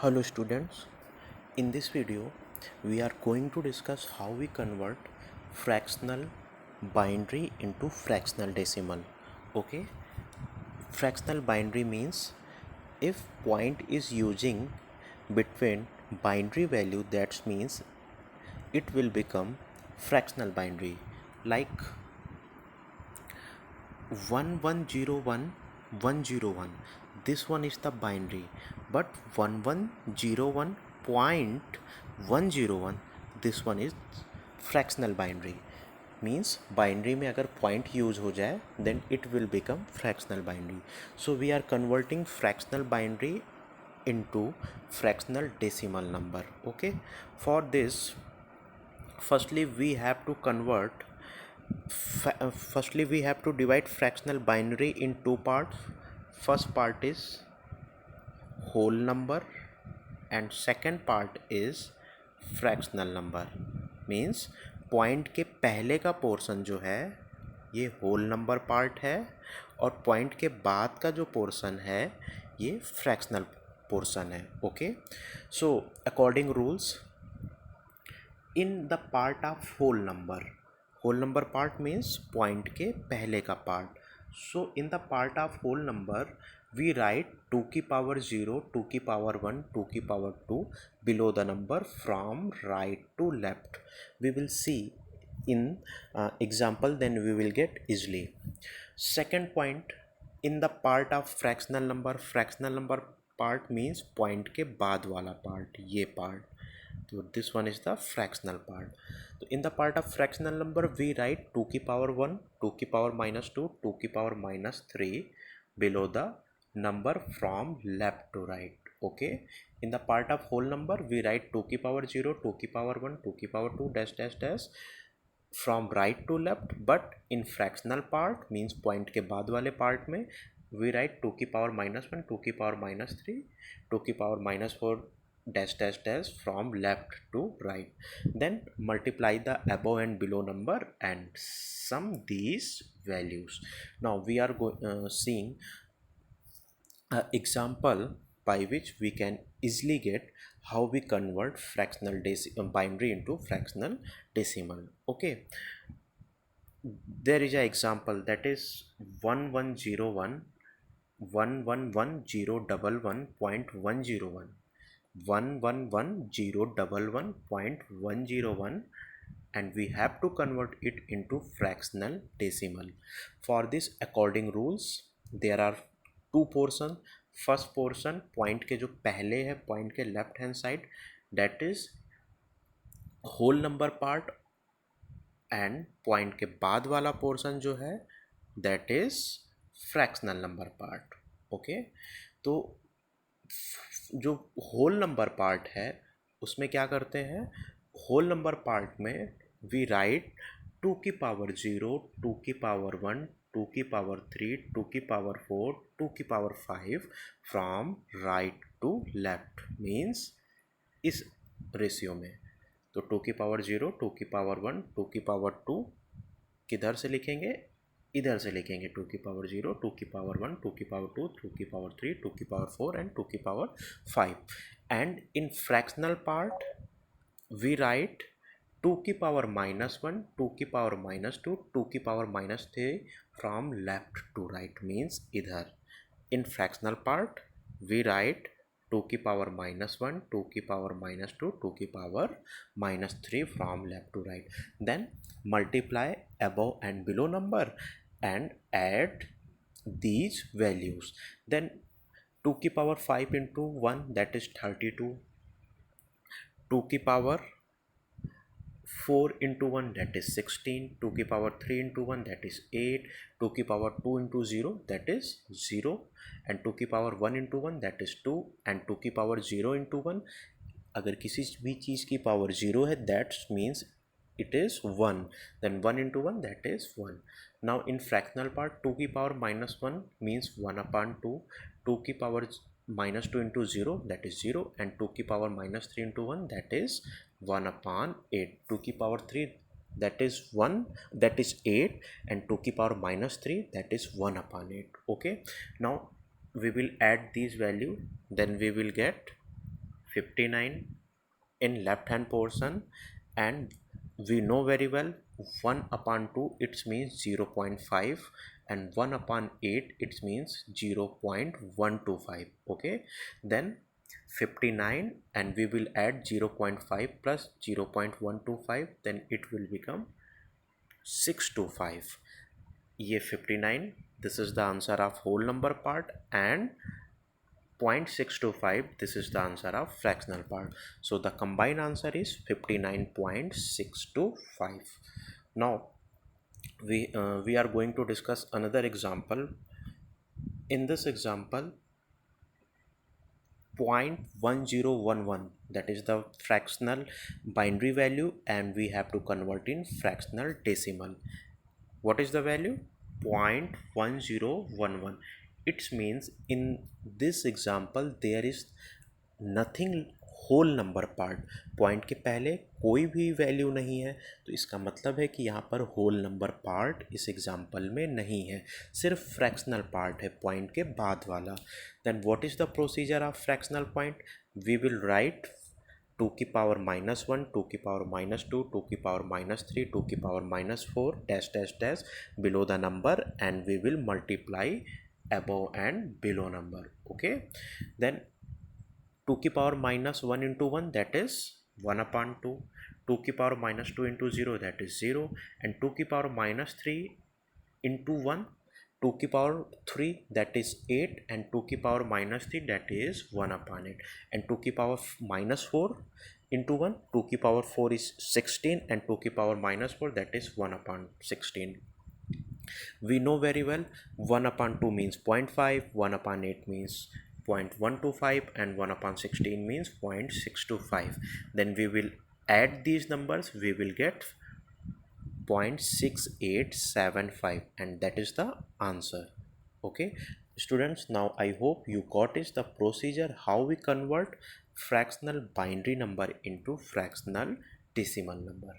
Hello students, in this video we are going to discuss how we convert fractional binary into fractional decimal. Okay, fractional binary means if point is using between binary value, that means it will become fractional binary, like 1101101. This one is the binary, but 1101.101, this one is fractional binary. Means binary में अगर point use हो जाए then it will become fractional binary. So we are converting fractional binary into fractional decimal number. Okay, for this firstly we have to convert firstly we have to divide fractional binary in two parts. First part is whole number and second part is fractional number. Means point के पहले का portion जो है ये whole number part है और point के बाद का जो पोर्शन है ये फ्रैक्शनल पोर्शन है. Okay, so according rules in the part of whole number part means point के पहले का part. So in the part of whole number we write 2 की पावर 0, 2 की पावर 1, 2 की power 2 below the number from right to left. We will see in example, then we will get easily. Second point, in the part of fractional number part means point के बाद वाला part, ये part. So this one is the fractional part. So in the part of fractional number we write 2 की पावर 1, 2 की power minus 2, 2 की power minus 3 below the number from left to right. Okay, in the part of whole number we write 2 की power 0, 2 की power 1, 2 की power 2 dash dash dash from right to left. But in fractional part means point के बाद वाले part में we write 2 की power minus 1, 2 की power minus 3, 2 की power minus 4 dash dash dash from left to right. Then multiply the above and below number and sum these values. Now we are seeing example by which we can easily get how we convert fractional binary into fractional decimal. Okay, there is an example that is 1101.111.101, 111011.101, and we have to convert it into fractional decimal. For this, according rules, there are two portion. First portion point के जो पहले है, point के left hand side, that is whole number part, and point के बाद वाला portion जो है that is fractional number part. Okay, तो जो होल नंबर पार्ट है उसमें क्या करते हैं, होल नंबर पार्ट में वी राइट 2 की पावर 0, 2 की पावर 1, 2 की पावर 3, 2 की पावर 4, 2 की power 5 from right to left. Means इस रेशियो में तो 2 की पावर 0, 2 की पावर 1, 2 की पावर 2 किधर से लिखेंगे, इधर से लिखेंगे. 2 की पावर 0, 2 की पावर 1, 2 की पावर 2, 2 की पावर 3, 2 की पावर 4 एंड 2 की power 5. And in fractional part we write 2 की पावर minus 1, 2 की पावर minus 2, 2 की power minus 3 from left to right. means इधर. in fractional part we write 2 की पावर minus 1, 2 की पावर minus 2, 2 की power minus 3 from left to right. then multiply above and below number and add these values. then 2 की power 5 into 1 that is 32, 2 की power 4 into 1 that is 16, 2 की power 3 into 1 that is 8, 2 की power 2 into 0 that is 0, and 2 की पावर 1 into 1 that is 2, and 2 की power 0 into 1, अगर किसी भी चीज़ की पावर 0 है that means it is 1, then 1 into 1 that is 1. now in fractional part 2 की पावर minus 1 means 1 upon 2, 2 की power minus 2 into 0 that is 0, and 2 की power minus 3 into 1 that is 1 upon 8. 2 की power 3 that is 1 that is 8, and 2 की power minus 3 that is 1 upon 8. okay, now we will add these value, then we will get 59 in left hand portion, and we know very well 1 upon 2 it means 0.5, and 1 upon 8 it means 0.125. Okay, then 59 and we will add 0.5 plus 0.125, then it will become 625. ये 59, this is the answer of whole number part, and 0.625, this is the answer of fractional part. So the combined answer is 59.625. Now we are going to discuss another example. In this example, 0.1011, that is the fractional binary value, and we have to convert in fractional decimal. What is the value? 0.1011. It means in this example there is nothing whole number part, point के पहले कोई भी value नहीं है, तो इसका मतलब है कि यहाँ पर होल नंबर पार्ट इस एग्जाम्पल में नहीं है, सिर्फ फ्रैक्शनल पार्ट है पॉइंट के बाद वाला. Then what is the procedure of fractional point? We will write 2 की पावर -1, 2 की पावर -2, 2 की पावर -3, 2 की power -4 dash dash dash below the number, and we will multiply above and below number. Okay, then 2 की पावर -1 into 1, that is 1 upon 2. 2 की power -2 into 0, that is 0. And 2 की power -3 into 1, 2 की पावर 3, that is 8. And 2 की power -3, that is 1 upon 8. And 2 की power -4 into 1, 2 की power 4 is 16. And 2 की power -4, that is 1 upon 16. We know very well 1 upon 2 means 0.5, 1 upon 8 means 0.125, and 1 upon 16 means 0.625. Then we will add these numbers, we will get 0.6875, and that is the answer. Okay students, now I hope you got is the procedure how we convert fractional binary number into fractional decimal number.